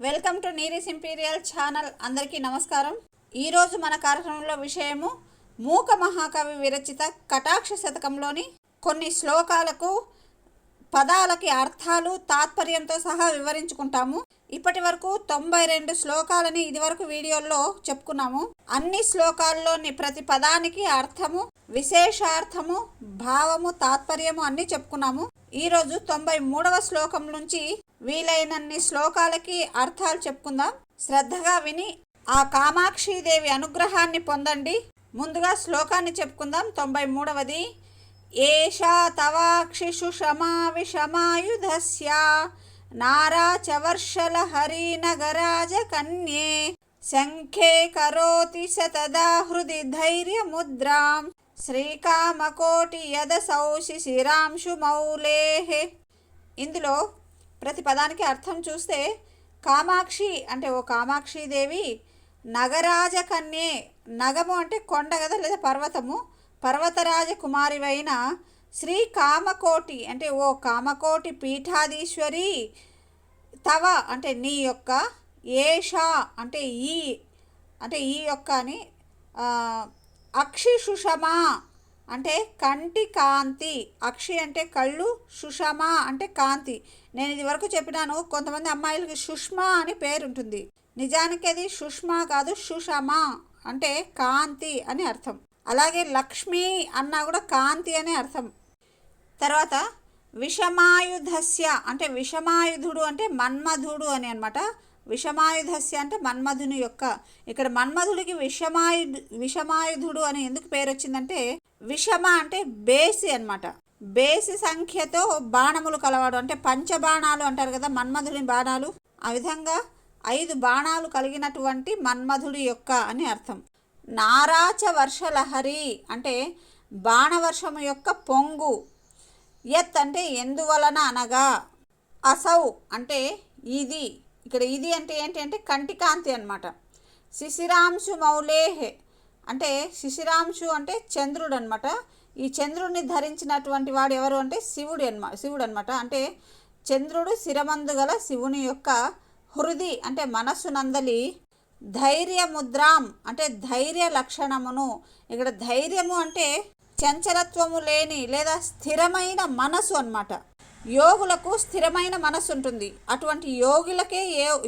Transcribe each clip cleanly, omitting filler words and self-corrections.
Welcome to నీరీస్ imperial channel. అందరికీ నమస్కారం. ఈరోజు మన కార్యక్రమంలో విషయము మూక మహాకవి విరచిత కటాక్ష శతకంలోని కొన్ని శ్లోకాలకు పదాలకి అర్థాలు తాత్పర్యంతో సహా వివరించుకుంటాము. ఇప్పటి వరకు 92 శ్లోకాలని ఇదివరకు వీడియోల్లో చెప్పుకున్నాము. అన్ని శ్లోకాల్లోని ప్రతి పదానికి అర్థము, విశేషార్థము, భావము, తాత్పర్యము అన్నీ చెప్పుకున్నాము. ఈరోజు 93వ శ్లోకం నుంచి వీలైనన్ని శ్లోకాలకి అర్థాలు చెప్పుకుందాం. శ్రద్ధగా విని ఆ కామాక్షీదేవి అనుగ్రహాన్ని పొందండి. ముందుగా శ్లోకాన్ని చెప్పుకుందాం. 93వది. ఏషా తవాక్షిషు షమా విషమాయుధస్య నారాచవర్షల హరినగరాజ కన్యే శంఖే కరోతి సతదా హృది ధైర్యముద్రాం శ్రీకామకోటి యదసౌ శిశిరాంశు మౌలేహే. ఇందులో ప్రతి పదానికి అర్థం చూస్తే కామాక్షి అంటే ఓ కామాక్షీదేవి, నగరాజ కన్యే, నగము అంటే కొండ కదా లేదా పర్వతము, పర్వతరాజ కుమారివైన శ్రీ కామకోటి అంటే ఓ కామకోటి పీఠాధీశ్వరి, తవ అంటే నీ యొక్క, ఏషా అంటే ఈ యొక్క అని, అక్షి సుషమా అంటే కంటి కాంతి, అక్షి అంటే కళ్ళు, సుషమా అంటే కాంతి. నేను ఇది వరకు చెప్పినాను, కొంతమంది అమ్మాయిలకి సుష్మా అని పేరు ఉంటుంది. నిజానికి అది సుష్మా కాదు, సుషమా అంటే కాంతి అని అర్థం. అలాగే లక్ష్మి అన్నా కూడా కాంతి అనే అర్థం. తర్వాత విషమాయుధస్య అంటే విషమాయుధుడు అంటే మన్మధుడు అని అనమాట. విషమాయుధస్య అంటే మన్మధుని యొక్క. ఇక్కడ మన్మధుడికి విషమాయుధుడు అని ఎందుకు పేరు వచ్చిందంటే, విషమ అంటే బేసి అనమాట. బేసి సంఖ్యతో బాణములు కలవాడు అంటే పంచబాణాలు అంటారు కదా మన్మధుని బాణాలు. ఆ విధంగా 5 బాణాలు కలిగినటువంటి మన్మధుడి యొక్క అని అర్థం. నారాచ వర్షలహరి అంటే బాణవర్షము యొక్క పొంగు. యత్ అంటే ఎందువలన అనగా, అసౌ అంటే ఇది, ఇక్కడ ఇది అంటే ఏంటి అంటే కంటి కాంతి అనమాట. శిశిరాంశు మౌలేహే అంటే శిశిరాంశు అంటే చంద్రుడు అనమాట. ఈ చంద్రుడిని ధరించినటువంటి వాడు ఎవరు అంటే శివుడు అనమాట. అంటే చంద్రుడు శిరమందు గల శివుని యొక్క హృది అంటే మనస్సునందలి ధైర్యముద్రాం అంటే ధైర్య లక్షణమును. ఇక్కడ ధైర్యము అంటే చంచలత్వము లేని లేదా స్థిరమైన మనసు అన్నమాట. యోగులకు స్థిరమైన మనసు ఉంటుంది. అటువంటి యోగులకే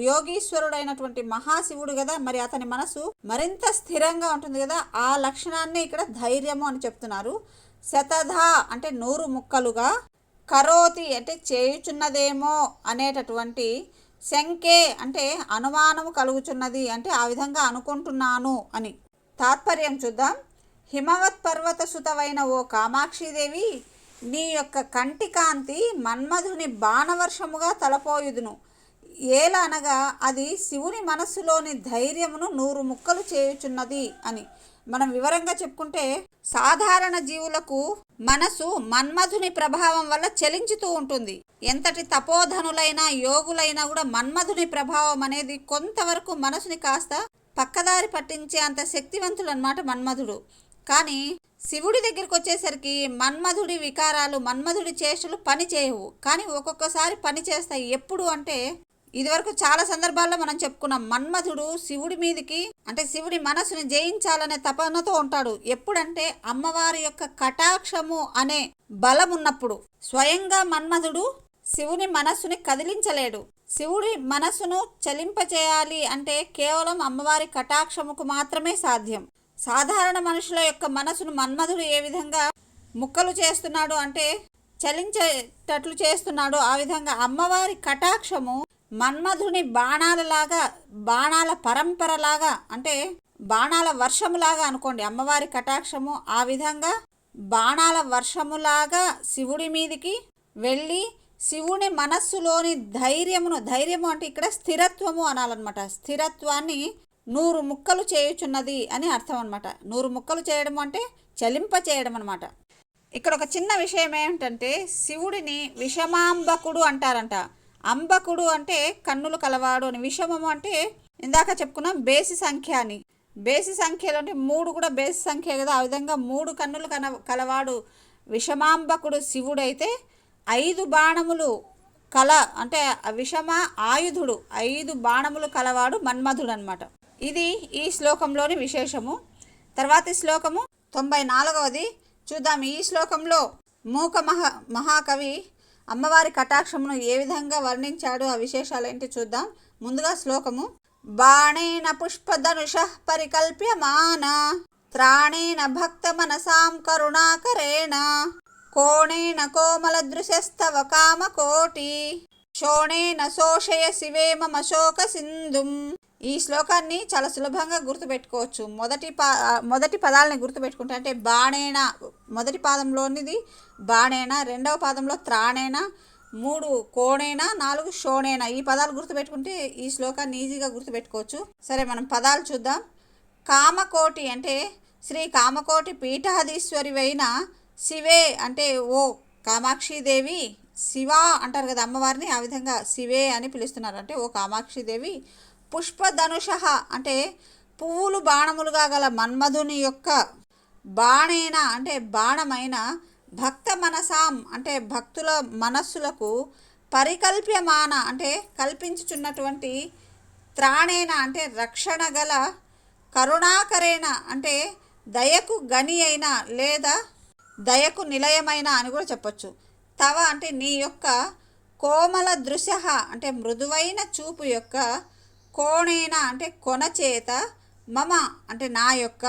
యోగీశ్వరుడైనటువంటి మహాశివుడు కదా, మరి అతని మనసు మరింత స్థిరంగా ఉంటుంది కదా. ఆ లక్షణాన్ని ఇక్కడ ధైర్యము అని చెప్తున్నారు. శతధ అంటే 100 ముక్కలుగా, కరోతి అంటే చేయుచున్నదేమో అనేటటువంటి, శంకే అంటే అనుమానము కలుగుచున్నది అంటే ఆ విధంగా అనుకుంటున్నాను అని. తాత్పర్యం చూద్దాం. హిమవత్ పర్వత సుతవైన ఓ కామాక్షిదేవి, నీ యొక్క కంటి కాంతి మన్మధుని బాణవర్షముగా తలపోయుదును. ఏల అనగా అది శివుని మనస్సులోని ధైర్యమును 100 ముక్కలు చేయుచున్నది అని. మనం వివరంగా చెప్పుకుంటే, సాధారణ జీవులకు మనసు మన్మధుని ప్రభావం వల్ల చలించుతూ ఉంటుంది. ఎంతటి తపోధనులైనా యోగులైనా కూడా మన్మధుని ప్రభావం అనేది కొంతవరకు మనసుని కాస్త పక్కదారి పట్టించే అంత శక్తివంతుడు అన్నమాట మన్మధుడు. కానీ శివుడి దగ్గరికి వచ్చేసరికి మన్మధుడి వికారాలు, మన్మధుడి చేష్టలు పని చేయవు. కానీ ఒక్కొక్కసారి పని చేస్తాయి. ఎప్పుడు అంటే, ఇదివరకు చాలా సందర్భాల్లో మనం చెప్పుకున్నాం, మన్మధుడు శివుడి మీదకి అంటే శివుడి మనసుని జయించాలనే తపనతో ఉంటాడు. ఎప్పుడంటే అమ్మవారి యొక్క కటాక్షము అనే బలం ఉన్నప్పుడు. స్వయంగా మన్మధుడు శివుని మనస్సుని కదిలించలేడు. శివుడి మనస్సును చలింపచేయాలి అంటే కేవలం అమ్మవారి కటాక్షముకు మాత్రమే సాధ్యం. సాధారణ మనుషుల యొక్క మనసును మన్మధుడు ఏ విధంగా ముక్కలు చేస్తున్నాడు అంటే చలించేటట్లు చేస్తున్నాడు. ఆ విధంగా అమ్మవారి కటాక్షము మన్మధుని బాణాలలాగా, బాణాల పరంపరలాగా అంటే బాణాల వర్షములాగా అనుకోండి. అమ్మవారి కటాక్షము ఆ విధంగా బాణాల వర్షములాగా శివుడి మీదికి వెళ్ళి శివుని మనస్సులోని ధైర్యము అంటే ఇక్కడ స్థిరత్వము అనాలన్నమాట. స్థిరత్వాన్ని 100 ముక్కలు చేయుచున్నది అని అర్థం అనమాట. 100 ముక్కలు చేయడం అంటే చలింప చేయడం అనమాట. ఇక్కడ ఒక చిన్న విషయం ఏమిటంటే, శివుడిని విషమాంబకుడు అంటారంట. అంబకుడు అంటే కన్నులు కలవాడు అని, విషమము అంటే ఇందాక చెప్పుకున్నాం బేసి సంఖ్య అని. బేసి సంఖ్యలు అంటే 3 కూడా బేసి సంఖ్య కదా. ఆ విధంగా 3 కన్నులు కలవాడు విషమాంబకుడు శివుడైతే 5 బాణములు కల అంటే విషమ ఆయుధుడు, 5 బాణములు కలవాడు మన్మధుడు అనమాట. ఇది ఈ శ్లోకంలోని విశేషము. తర్వాతి శ్లోకము 94వది చూద్దాం. ఈ శ్లోకంలో మూక మహాకవి అమ్మవారి కటాక్షమును ఏ విధంగా వర్ణించాడు, ఆ విశేషాలు ఏంటి చూద్దాం. ముందుగా శ్లోకము. బాణేన పుష్పధనుష పరికల్ప్యమాన త్రాణేన భక్త మనసాం కరుణాకరేణ కోణేన కోమల దృశస్తవ కామకోటి శోణేన శోషయ శివే మమ శోక సింధుం. ఈ శ్లోకాన్ని చాలా సులభంగా గుర్తుపెట్టుకోవచ్చు. మొదటి పదాలని గుర్తుపెట్టుకుంటే అంటే బాణేన మొదటి పాదంలోనిది బాణేన, రెండవ పాదంలో త్రాణేన, 3 కోణేన, 4 శోణేన. ఈ పదాలు గుర్తుపెట్టుకుంటే ఈ శ్లోకాన్ని ఈజీగా గుర్తుపెట్టుకోవచ్చు. సరే, మనం పదాలు చూద్దాం. కామకోటి అంటే శ్రీ కామకోటి పీఠాధీశ్వరివైన శివే అంటే ఓ కామాక్షిదేవి, శివ అంటారు కదా అమ్మవారిని, ఆ విధంగా శివే అని పిలుస్తున్నారు, అంటే ఓ కామాక్షిదేవి. పుష్పధనుష అంటే పువ్వులు బాణములుగా గల మన్మధుని యొక్క బాణేన అంటే బాణమైన భక్త మనసాం అంటే భక్తుల మనస్సులకు పరికల్ప్యమాన అంటే కల్పించుచున్నటువంటి త్రాణేన అంటే రక్షణ గల కరుణాకరేణ అంటే దయకు గని అయిన లేదా దయకు నిలయమైన అని కూడా చెప్పొచ్చు. తవ అంటే నీ యొక్క కోమల దృశ అంటే మృదువైన చూపు యొక్క కోణేన అంటే కొన చేత మమ అంటే నా యొక్క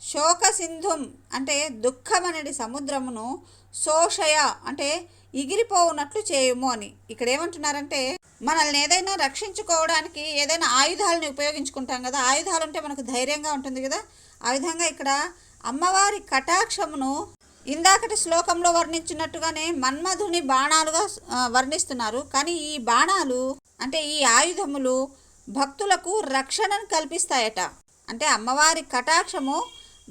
శోక సింధుం అంటే దుఃఖమనడి సముద్రమును శోషయ అంటే ఎగిరిపోవునట్లు చేయుము అని. ఇక్కడ ఏమంటున్నారంటే మనల్ని ఏదైనా రక్షించుకోవడానికి ఏదైనా ఆయుధాలని ఉపయోగించుకుంటాం కదా, ఆయుధాలు ఉంటే మనకు ధైర్యంగా ఉంటుంది కదా. ఆ విధంగా ఇక్కడ అమ్మవారి కటాక్షమును ఇందాకటి శ్లోకంలో వర్ణించినట్టుగానే మన్మధుని బాణాలుగా వర్ణిస్తున్నారు. కానీ ఈ బాణాలు అంటే ఈ ఆయుధములు భక్తులకు రక్షణను కల్పిస్తాయట. అంటే అమ్మవారి కటాక్షము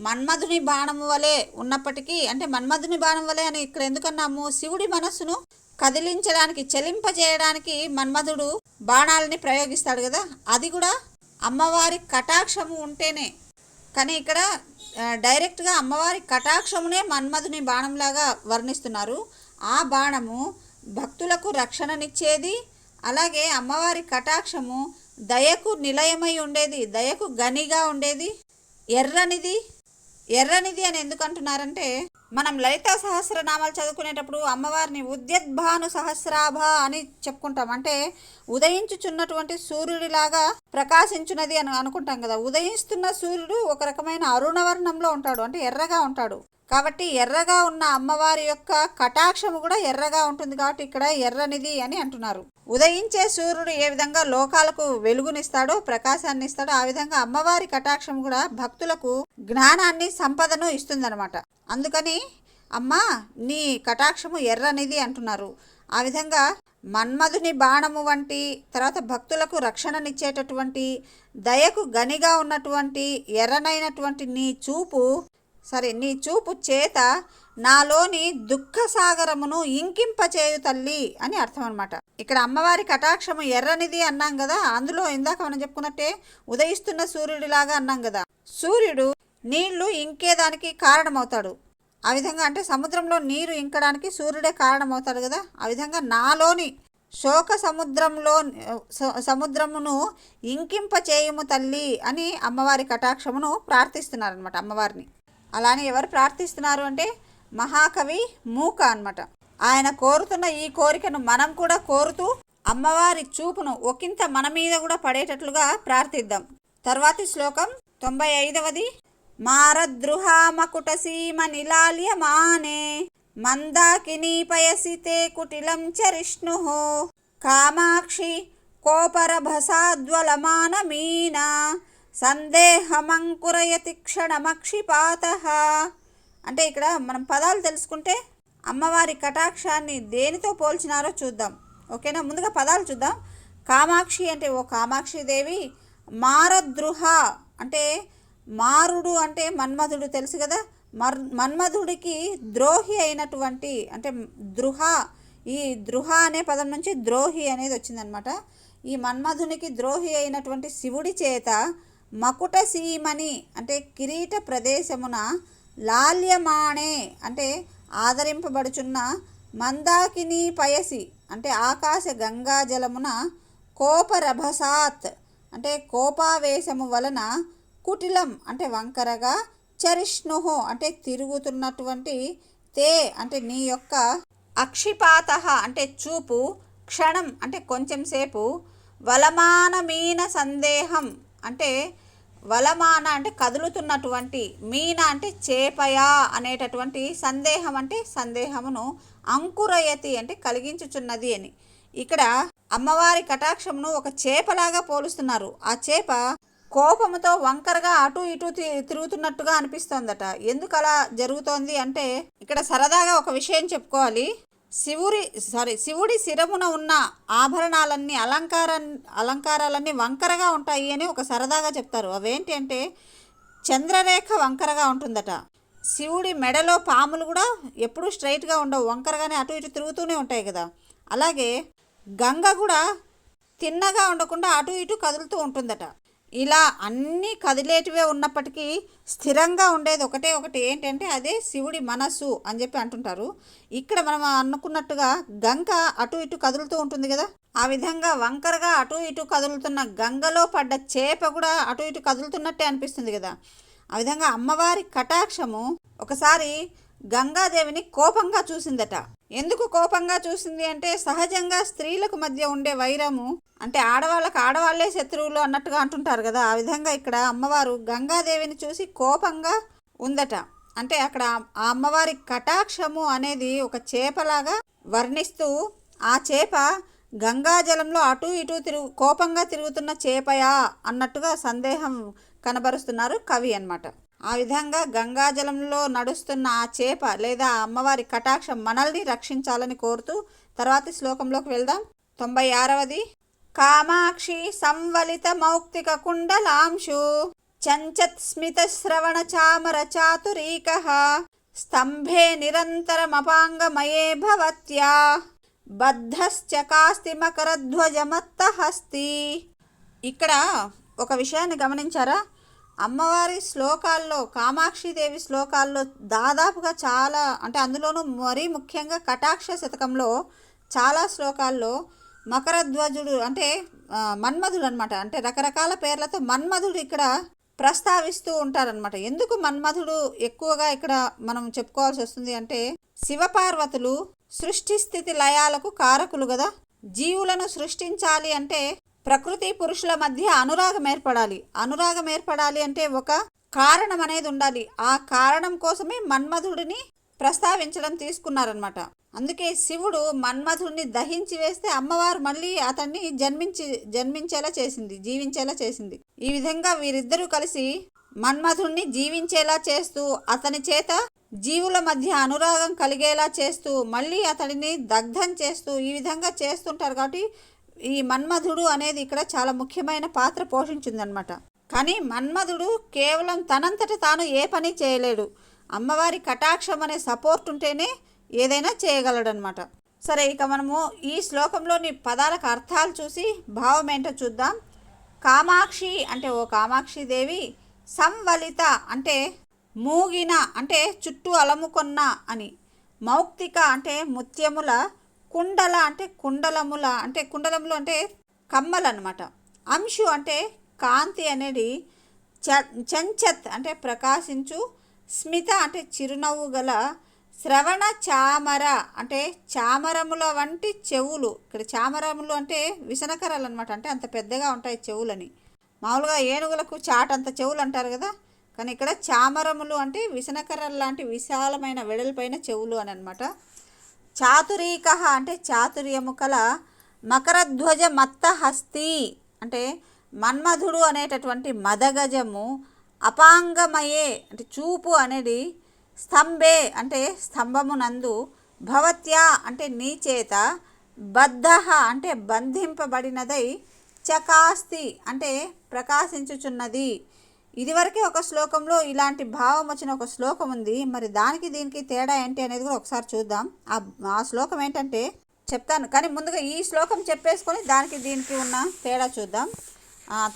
మన్మధుని బాణము వలె ఉన్నప్పటికీ, అంటే మన్మధుని బాణం వలె అని ఇక్కడ ఎందుకన్నాము, శివుడి మనస్సును కదిలించడానికి చెలింపజేయడానికి మన్మధుడు బాణాలని ప్రయోగిస్తాడు కదా, అది కూడా అమ్మవారి కటాక్షము ఉంటేనే. కానీ ఇక్కడ డైరెక్ట్గా అమ్మవారి కటాక్షమునే మన్మధుని బాణంలాగా వర్ణిస్తున్నారు. ఆ బాణము భక్తులకు రక్షణనిచ్చేది, అలాగే అమ్మవారి కటాక్షము దయకు నిలయమై ఉండేది, దయకు గనిగా ఉండేది, ఎర్రనిది అని ఎందుకు అంటున్నారంటే మనం లలితా సహస్రనామాలు చదువుకునేటప్పుడు అమ్మవారిని ఉద్యద్భాను సహస్రాభ అని చెప్పుకుంటాం. అంటే ఉదయించుచున్నటువంటి సూర్యుడిలాగా ప్రకాశించున్నది అని అనుకుంటాం కదా. ఉదయిస్తున్న సూర్యుడు ఒక రకమైన అరుణవర్ణంలో ఉంటాడు, అంటే ఎర్రగా ఉంటాడు. కాబట్టి ఎర్రగా ఉన్న అమ్మవారి యొక్క కటాక్షము కూడా ఎర్రగా ఉంటుంది, కాబట్టి ఇక్కడ ఎర్రనిది అని అంటున్నారు. ఉదయించే సూర్యుడు ఏ విధంగా లోకాలకు వెలుగునిస్తాడో, ప్రకాశాన్ని ఇస్తాడో, ఆ విధంగా అమ్మవారి కటాక్షం కూడా భక్తులకు జ్ఞానాన్ని, సంపదను ఇస్తుందన్నమాట. అందుకని అమ్మా నీ కటాక్షము ఎర్రనిది అంటున్నారు. ఆ విధంగా మన్మధుని బాణము వంటి, తర్వాత భక్తులకు రక్షణనిచ్చేటటువంటి, దయకు గనిగా ఉన్నటువంటి ఎర్రనైనటువంటి నీ చూపు చేత నాలోని దుఃఖ సాగరమును ఇంకింపచేయు తల్లి అని అర్థం అనమాట. ఇక్కడ అమ్మవారి కటాక్షము ఎర్రనిది అన్నాం కదా, అందులో ఇందాక మనం చెప్పుకున్నట్టే ఉదయిస్తున్న సూర్యుడిలాగా అన్నాం కదా. సూర్యుడు నీళ్లు ఇంకేదానికి కారణమవుతాడు. ఆ విధంగా అంటే సముద్రంలో నీరు ఇంకడానికి సూర్యుడే కారణమవుతాడు కదా. ఆ విధంగా నాలోని శోక సముద్రమును ఇంకింపచేయుము తల్లి అని అమ్మవారి కటాక్షమును ప్రార్థిస్తున్నారనమాట అమ్మవారిని. అలానే ఎవరు ప్రార్థిస్తున్నారు అంటే మహాకవి మూక అన్నమాట. ఆయన కోరుతున్న ఈ కోరికను మనం కూడా కోరుతూ అమ్మవారి చూపును ఒకంత మన మీద కూడా పడేటట్లుగా ప్రార్థిద్దాం. తర్వాతి శ్లోకం 95వది. మారద్రుహామకుట సీమ నిలాల్యమానే మందాకినీ పయసితే కుటిలం చరిష్ణు కామాక్షి కోపరభసాద్వలమాన మీనా సందేహమంకురయతి క్షణమక్షిపాత. అంటే ఇక్కడ మనం పదాలు తెలుసుకుంటే అమ్మవారి కటాక్షాన్ని దేనితో పోల్చినారో చూద్దాం. ఓకేనా, ముందుగా పదాలు చూద్దాం. కామాక్షి అంటే ఓ కామాక్షిదేవి. మారద్రుహ అంటే మారుడు అంటే మన్మధుడు తెలుసు కదా. మన్మధుడికి ద్రోహి అయినటువంటి అంటే ద్రుహ, ఈ ద్రుహ అనే పదం నుంచి ద్రోహి అనేది వచ్చిందనమాట. ఈ మన్మధునికి ద్రోహి అయినటువంటి శివుడి చేత మకుట సీమని అంటే కిరీట ప్రదేశమున లాల్యమాణే అంటే ఆదరింపబడుచున్న మందాకిని పయసి అంటే ఆకాశ గంగాజలమున కోపరభసాత్ అంటే కోపావేశము వలన కుటిలం అంటే వంకరగా చరిష్ణు అంటే తిరుగుతున్నటువంటి తే అంటే నీ యొక్క అక్షిపాత అంటే చూపు క్షణం అంటే కొంచెం సేపు వలమానమీన సందేహం అంటే వలమాన అంటే కదులుతున్నటువంటి మీన అంటే చేపయా అనేటటువంటి సందేహం అంటే సందేహమును అంకురయతి అంటే కలిగించుచున్నది అని. ఇక్కడ అమ్మవారి కటాక్షమును ఒక చేపలాగా పోలుస్తున్నారు. ఆ చేప కోపముతో వంకరగా అటు ఇటు తిరుగుతున్నట్టుగా అనిపిస్తోందట. ఎందుకు అలా జరుగుతోంది అంటే ఇక్కడ సరదాగా ఒక విషయం చెప్పుకోవాలి. శివుడి శిరమున ఉన్న ఆభరణాలన్నీ అలంకారాలన్నీ వంకరగా ఉంటాయి అని ఒక సరదాగా చెప్తారు. అవేంటి అంటే చంద్రరేఖ వంకరగా ఉంటుందట. శివుడి మెడలో పాములు కూడా ఎప్పుడూ స్ట్రైట్గా ఉండవు, వంకరగానే అటు ఇటు తిరుగుతూనే ఉంటాయి కదా. అలాగే గంగ కూడా తిన్నగా ఉండకుండా అటు ఇటు కదులుతూ ఉంటుందట. ఇలా అన్నీ కదిలేటివే ఉన్నప్పటికీ స్థిరంగా ఉండేది ఒకటి ఏంటంటే అదే శివుడి మనస్సు అని చెప్పి అంటుంటారు. ఇక్కడ మనం అనుకున్నట్టుగా గంగ అటు ఇటు కదులుతూ ఉంటుంది కదా, ఆ విధంగా వంకరగా అటు ఇటు కదులుతున్న గంగలో పడ్డ చేప కూడా అటు ఇటు కదులుతున్నట్టే అనిపిస్తుంది కదా. ఆ విధంగా అమ్మవారి కటాక్షము ఒకసారి గంగాదేవిని కోపంగా చూసిందట. ఎందుకు కోపంగా చూసింది అంటే సహజంగా స్త్రీలకు మధ్య ఉండే వైరము అంటే ఆడవాళ్ళే శత్రువులు అన్నట్టుగా అంటుంటారు కదా. ఆ విధంగా ఇక్కడ అమ్మవారు గంగాదేవిని చూసి కోపంగా ఉందట. అంటే అక్కడ ఆ అమ్మవారి కటాక్షము అనేది ఒక చేపలాగా వర్ణిస్తూ ఆ చేప గంగాజలంలో అటు ఇటు కోపంగా తిరుగుతున్న చేపయా అన్నట్టుగా సందేహం కనబరుస్తున్నారు కవి అన్నమాట. ఆ విధంగా గంగాజలంలో నడుస్తున్న ఆ చేప లేదా అమ్మవారి కటాక్షం మనల్ని రక్షించాలని కోరుతూ తర్వాతి శ్లోకంలోకి వెళ్దాం. 96వది. కామాక్షి సంవలిత మౌక్తిక కుండలాంశు చంచత్ స్మిత శ్రవణ చామర చాతురీక స్తంభే నిరంతరమపాంగమయే భవత్యా బద్ధశ్చకాస్తి మకరధ్వజమత్తహస్తి. ఇక్కడ ఒక విషయాన్ని గమనించారా? అమ్మవారి శ్లోకాల్లో కామాక్షిదేవి శ్లోకాల్లో దాదాపుగా చాలా అంటే అందులోనూ మరీ ముఖ్యంగా కటాక్ష శతకంలో చాలా శ్లోకాల్లో మకరధ్వజుడు అంటే మన్మధుడు అనమాట. అంటే రకరకాల పేర్లతో మన్మధుడు ఇక్కడ ప్రస్తావిస్తూ ఉంటారనమాట. ఎందుకు మన్మధుడు ఎక్కువగా ఇక్కడ మనం చెప్పుకోవాల్సి వస్తుంది అంటే శివపార్వతులు సృష్టి స్థితి లయాలకు కారకులు కదా. జీవులను సృష్టించాలి అంటే ప్రకృతి పురుషుల మధ్య అనురాగం ఏర్పడాలి అంటే ఒక కారణం అనేది ఉండాలి. ఆ కారణం కోసమే మన్మధుడిని ప్రస్తావించడం తీసుకున్నారనమాట. అందుకే శివుడు మన్మధుడిని దహించి వేస్తే అమ్మవారు మళ్ళీ అతన్ని జీవించేలా చేసింది. ఈ విధంగా వీరిద్దరూ కలిసి మన్మధుడిని జీవించేలా చేస్తూ అతని చేత జీవుల మధ్య అనురాగం కలిగేలా చేస్తూ మళ్ళీ అతడిని దగ్ధం చేస్తూ ఈ విధంగా చేస్తుంటారు. కాబట్టి ఈ మన్మధుడు అనేది ఇక్కడ చాలా ముఖ్యమైన పాత్ర పోషించిందనమాట. కానీ మన్మధుడు కేవలం తనంతట తాను ఏ పని చేయలేడు. అమ్మవారి కటాక్షం అనే సపోర్ట్ ఉంటేనే ఏదైనా చేయగలడనమాట. సరే, ఇక మనము ఈ శ్లోకంలోని పదాలకు అర్థాలు చూసి భావం ఏంటో చూద్దాం. కామాక్షి అంటే ఓ కామాక్షి దేవి, సంవలిత అంటే మూగిన అంటే చుట్టూ అలముకొన్న అని, మౌక్తిక అంటే ముత్యముల, కుండల అంటే కుండలములు అంటే కమ్మలు అనమాట, అంశు అంటే కాంతి అనేది, చంచత్ అంటే ప్రకాశించు, స్మిత అంటే చిరునవ్వు గల, శ్రవణ చామర అంటే చామరముల వంటి చెవులు. ఇక్కడ చామరములు అంటే విసనకరాలు అనమాట. అంటే అంత పెద్దగా ఉంటాయి చెవులని. మామూలుగా ఏనుగులకు చాటంత చెవులు అంటారు కదా, కానీ ఇక్కడ చామరములు అంటే విసనకర్రలు లాంటి విశాలమైన వెడల్పైన చెవులు అని అనమాట. చాతురీక అంటే చాతుర్యము కల, మకరధ్వజ మత్త హస్తి అంటే మన్మధుడు అనేటటువంటి మదగజము, అపాంగమయే అంటే చూపు అనేది, స్తంభే అంటే స్తంభమునందు, భవత్యా అంటే నీ చేత, బద్ధ అంటే బంధింపబడినదై, చకాస్తి అంటే ప్రకాశించుచున్నది. ఇదివరకే ఒక శ్లోకంలో ఇలాంటి భావం వచ్చిన ఒక శ్లోకం ఉంది. మరి దానికి దీనికి తేడా ఏంటి అనేది కూడా ఒకసారి చూద్దాం. ఆ శ్లోకం ఏంటంటే చెప్తాను, కానీ ముందుగా ఈ శ్లోకం చెప్పేసుకొని దానికి దీనికి ఉన్న తేడా చూద్దాం.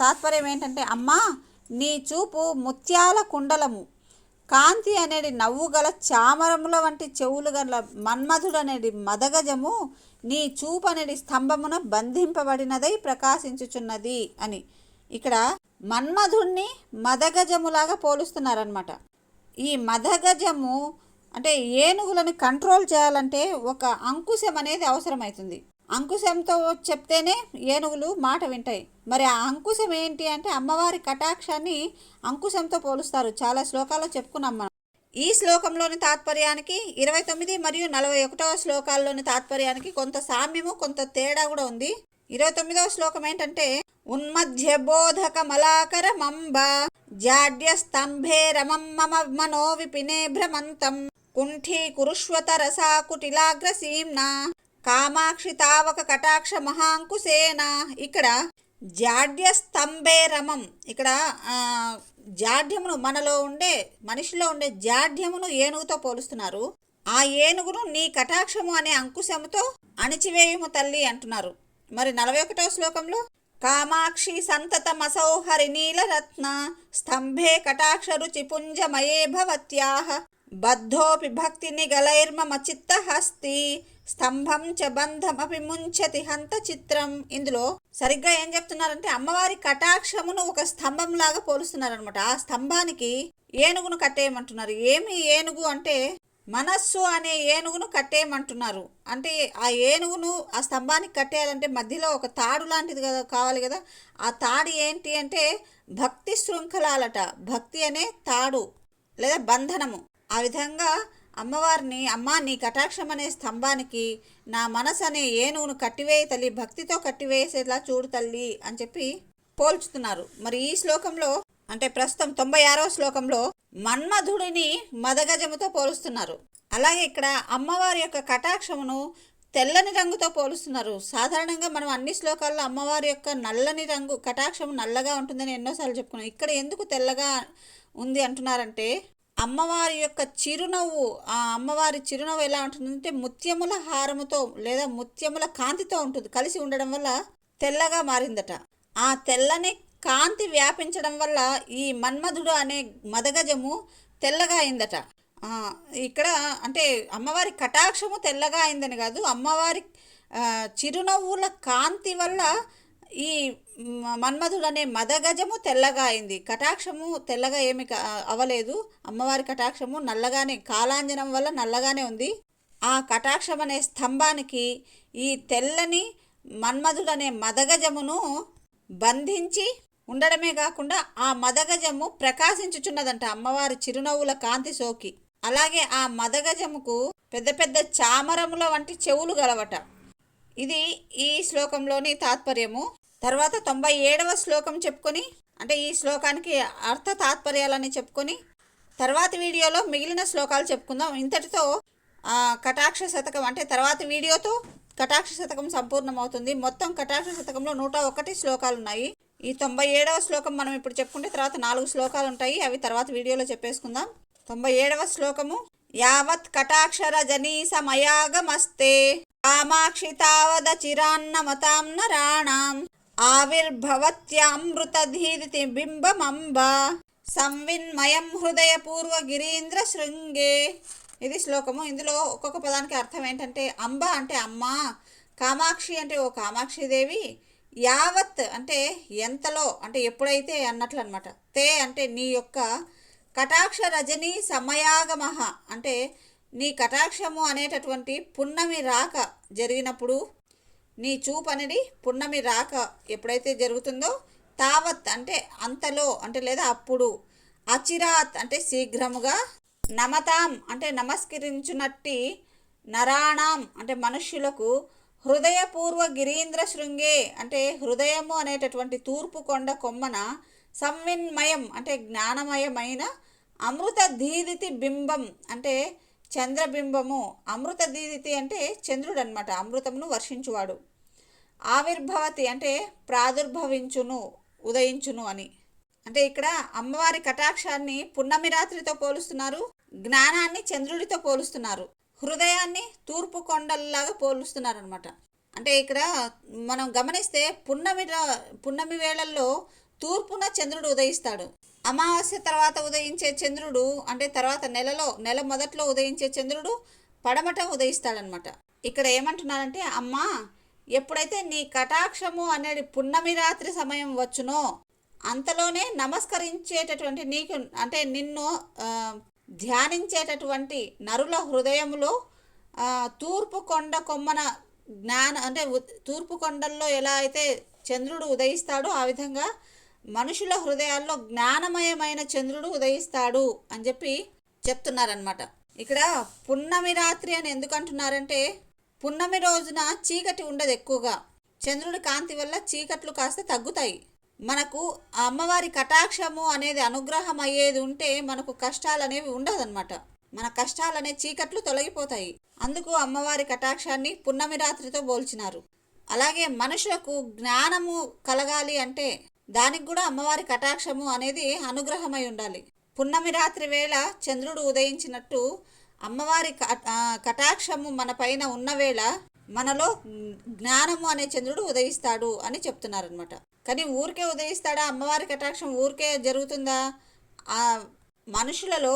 తాత్పర్యం ఏంటంటే, అమ్మా నీ చూపు ముత్యాల కుండలము, కాంతి అనేది నవ్వు గల చామరముల వంటి చెవులు గల మన్మధుడు అనేది మదగజము నీ చూపు అనేది స్తంభమున బంధింపబడినదై ప్రకాశించుచున్నది అని. ఇక్కడ మన్మధుణ్ణి మదగజములాగా పోలుస్తున్నారనమాట. ఈ మదగజము అంటే ఏనుగులను కంట్రోల్ చేయాలంటే ఒక అంకుశం అనేది అవసరమవుతుంది. అంకుశంతో చెప్తేనే ఏనుగులు మాట వింటాయి. మరి ఆ అంకుశం ఏంటి అంటే అమ్మవారి కటాక్షాన్ని అంకుశంతో పోలుస్తారు. చాలా శ్లోకాల్లో చెప్పుకున్నాం మనం. ఈ శ్లోకంలోని తాత్పర్యానికి 29 మరియు 41వ శ్లోకాల్లోని తాత్పర్యానికి కొంత సామ్యము కొంత తేడా కూడా ఉంది. 29వ శ్లోకం ఏంటంటే ఉన్మధ్య బోధక మలాకర మంబ జాడ్య స్తంభే రమం మమ మనో విపినే భ్రమంతం కుంఠీ కురుష్వత రసా కుటిలాగ్రసీమ్నా కామాక్షి తావక కటాక్ష మహాంకుశేన. ఇక్కడ జాడ్య స్తంభే రమం, ఇక్కడ జాడ్యమును మనిషిలో ఉండే జాడ్యమును ఏనుగుతో పోలుస్తున్నారు. ఆ ఏనుగును నీ కటాక్షము అనే అంకుశముతో అణిచివేయుము తల్లి అంటున్నారు. మరి 41వ శ్లోకంలో కామాక్షి సంతతమసౌ హరినీల రత్న స్తంభే కటాక్ష రుచి పుంజమయే భవత్యాః బద్ధోపి భక్తి నిగలైర్మమ చిత్త హస్తి స్తంభం చ బంధమపి ముంచతి హంత చిత్రం. ఇందులో సరిగ్గా ఏం చెప్తున్నారంటే అమ్మవారి కటాక్షమును ఒక స్తంభం లాగా పోలుస్తున్నారనమాట. ఆ స్తంభానికి ఏనుగును కట్టేయమంటున్నారు. ఏమి ఏనుగు అంటే మనస్సు అనే ఏనుగును కట్టేయమంటున్నారు. అంటే ఆ ఏనుగును ఆ స్తంభానికి కట్టేయాలంటే మధ్యలో ఒక తాడు లాంటిది కదా కావాలి కదా. ఆ తాడు ఏంటి అంటే భక్తి శృంఖలాలట. భక్తి అనే తాడు లేదా బంధనము. ఆ విధంగా అమ్మవారిని అమ్మ నీ కటాక్షం అనే స్తంభానికి నా మనసు అనే ఏనుగును కట్టివేయి తల్లి, భక్తితో కట్టివేసేలా చూడు తల్లి అని చెప్పి పోల్చుతున్నారు. మరి ఈ శ్లోకంలో అంటే ప్రస్తుతం 96వ శ్లోకంలో మన్మధుడిని మదగజముతో పోలుస్తున్నారు. అలాగే ఇక్కడ అమ్మవారి యొక్క కటాక్షమును తెల్లని రంగుతో పోలుస్తున్నారు. సాధారణంగా మనం అన్ని శ్లోకాల్లో అమ్మవారి యొక్క నల్లని రంగు కటాక్షము నల్లగా ఉంటుందని ఎన్నోసార్లు చెప్పుకున్నాం. ఇక్కడ ఎందుకు తెల్లగా ఉంది అంటున్నారంటే అమ్మవారి యొక్క చిరునవ్వు, ఆ అమ్మవారి చిరునవ్వు ఎలా ఉంటుందంటే ముత్యముల హారముతో లేదా ముత్యముల కాంతితో ఉంటుంది. కలిసి ఉండడం వల్ల తెల్లగా మారిందట. ఆ తెల్లని కాంతి వ్యాపించడం వల్ల ఈ మన్మధుడు అనే మదగజము తెల్లగా అయిందట. ఇక్కడ అంటే అమ్మవారి కటాక్షము తెల్లగా అయిందని కాదు, అమ్మవారి చిరునవ్వుల కాంతి వల్ల ఈ మన్మధుడు అనే మదగజము తెల్లగా అయింది. కటాక్షము తెల్లగా ఏమి అవ్వలేదు. అమ్మవారి కటాక్షము నల్లగానే, కాలాంజనం వల్ల నల్లగానే ఉంది. ఆ కటాక్షం అనే స్తంభానికి ఈ తెల్లని మన్మధుడు అనే మదగజమును బంధించి ఉండడమే కాకుండా ఆ మదగజము ప్రకాశించుచున్నదంట అమ్మవారి చిరునవ్వుల కాంతి సోకి. అలాగే ఆ మదగజముకు పెద్ద పెద్ద చామరముల వంటి చెవులు గలవట. ఇది ఈ శ్లోకంలోని తాత్పర్యము. తర్వాత 97వ శ్లోకం చెప్పుకొని అంటే ఈ శ్లోకానికి అర్థ తాత్పర్యాలని చెప్పుకొని తర్వాతి వీడియోలో మిగిలిన శ్లోకాలు చెప్పుకుందాం. ఇంతటితో కటాక్ష శతకం అంటే తర్వాతి వీడియోతో కటాక్ష శతకం సంపూర్ణమవుతుంది. మొత్తం కటాక్ష శతకంలో 101 శ్లోకాలు ఉన్నాయి. ఈ 97వ శ్లోకం మనం ఇప్పుడు చెప్పుకుంటే తర్వాత 4 శ్లోకాలు ఉంటాయి. అవి తర్వాత వీడియోలో చెప్పేసుకుందాం. 97వ శ్లోకము యావత్ కటాక్షర జనీ సమయాగమస్తే కామాక్షి తావద చిరాన్నమతాం నరాణాం ఆవిర్భవత్యామృతధీరితి బింబమంబ సంవిన్మయం హృదయ పూర్వ గిరీంద్ర శృంగే. ఇది శ్లోకము. ఇందులో ఒక్కొక్క పదానికి అర్థం ఏంటంటే అంబ అంటే అమ్మ, కామాక్షి అంటే ఓ కామాక్షిదేవి, యావత్ అంటే ఎంతలో అంటే ఎప్పుడైతే అన్నట్లు అనమాట. తే అంటే నీ యొక్క కటాక్ష రజనీ సమయాగమః అంటే నీ కటాక్షము అనేటటువంటి పున్నమి రాక జరిగినప్పుడు, నీ చూపు అనేది పున్నమి రాక ఎప్పుడైతే జరుగుతుందో, తావత్ అంటే అంతలో అంటే లేదా అప్పుడు, అచిరాత్ అంటే శీఘ్రముగా, నమతాం అంటే నమస్కరించునట్టి, నరాణాం అంటే మనుష్యులకు, హృదయపూర్వ గిరీంద్ర శృంగే అంటే హృదయము అనేటటువంటి తూర్పు కొండ కొమ్మన, సంవిన్మయం అంటే జ్ఞానమయమైన, అమృత దీదితి బింబం అంటే చంద్రబింబము, అమృత దీదితి అంటే చంద్రుడు అనమాట, అమృతమును వర్షించువాడు, ఆవిర్భవతి అంటే ప్రాదుర్భవించును, ఉదయించును అని. అంటే ఇక్కడ అమ్మవారి కటాక్షాన్ని పున్నమి రాత్రితో పోలుస్తున్నారు, జ్ఞానాన్ని చంద్రుడితో పోలుస్తున్నారు, హృదయాన్ని తూర్పు కొండల్లాగా పోలుస్తున్నారు అనమాట. అంటే ఇక్కడ మనం గమనిస్తే పున్నమి వేళల్లో తూర్పున చంద్రుడు ఉదయిస్తాడు, అమావాస్య తర్వాత ఉదయించే చంద్రుడు అంటే తర్వాత నెల మొదట్లో ఉదయించే చంద్రుడు పడమట ఉదయిస్తాడనమాట. ఇక్కడ ఏమంటున్నారంటే, అమ్మా ఎప్పుడైతే నీ కటాక్షము అనేది పున్నమి రాత్రి సమయం వచ్చునో అంతలోనే నమస్కరించేటటువంటి నీకు అంటే నిన్ను ధ్యానించేటటువంటి నరుల హృదయములో తూర్పు కొండ కొమ్మన అంటే తూర్పు కొండల్లో ఎలా అయితే చంద్రుడు ఉదయిస్తాడో ఆ విధంగా మనుషుల హృదయాల్లో జ్ఞానమయమైన చంద్రుడు ఉదయిస్తాడు అని చెప్పి చెప్తున్నారనమాట. ఇక్కడ పున్నమి రాత్రి అని ఎందుకు అంటున్నారంటే, పున్నమి రోజున చీకటి ఉండదు ఎక్కువగా, చంద్రుడి కాంతి వల్ల చీకట్లు కాస్త తగ్గుతాయి. మనకు అమ్మవారి కటాక్షము అనేది అనుగ్రహం అయ్యేది ఉంటే మనకు కష్టాలు అనేవి ఉండదన్నమాట. మన కష్టాలనే చీకట్లు తొలగిపోతాయి. అందుకు అమ్మవారి కటాక్షాన్ని పున్నమి రాత్రితో పోల్చినారు. అలాగే మనుషులకు జ్ఞానము కలగాలి అంటే దానికి కూడా అమ్మవారి కటాక్షము అనేది అనుగ్రహమై ఉండాలి. పున్నమి రాత్రి వేళ చంద్రుడు ఉదయించినట్టు అమ్మవారి కటాక్షము మన పైన ఉన్న వేళ మనలో జ్ఞానము అనే చంద్రుడు ఉదయిస్తాడు అని చెప్తున్నారనమాట. కానీ ఊరికే ఉదయిస్తాడా? అమ్మవారి కటాక్షం ఊరికే జరుగుతుందా? ఆ మనుషులలో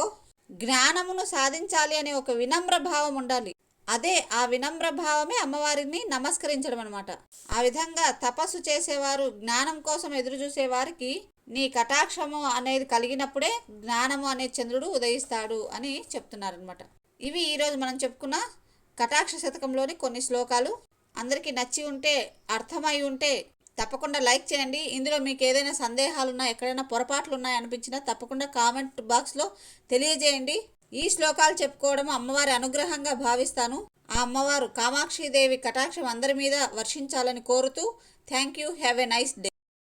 జ్ఞానమును సాధించాలి అనే ఒక వినమ్ర భావం ఉండాలి. అదే ఆ వినమ్ర భావమే అమ్మవారిని నమస్కరించడం అనమాట. ఆ విధంగా తపస్సు చేసేవారు, జ్ఞానం కోసం ఎదురు చూసే వారికి నీ కటాక్షము అనేది కలిగినప్పుడే జ్ఞానము అనే చంద్రుడు ఉదయిస్తాడు అని చెప్తున్నారనమాట. ఇవి ఈరోజు మనం చెప్పుకున్న కటాక్ష శతకంలోని కొన్ని శ్లోకాలు. అందరికీ నచ్చి ఉంటే, అర్థమై ఉంటే తప్పకుండా లైక్ చేయండి. ఇందులో మీకు ఏదైనా సందేహాలు ఉన్నా, ఎక్కడైనా పొరపాట్లు ఉన్నాయి అనిపించినా తప్పకుండా కామెంట్ బాక్స్లో తెలియజేయండి. ఈ శ్లోకాలు చెప్పుకోవడం అమ్మవారి అనుగ్రహంగా భావిస్తాను. ఆ అమ్మవారు కామాక్షిదేవి కటాక్షం అందరి మీద వర్షించాలని కోరుతూ thank you. Have a nice day.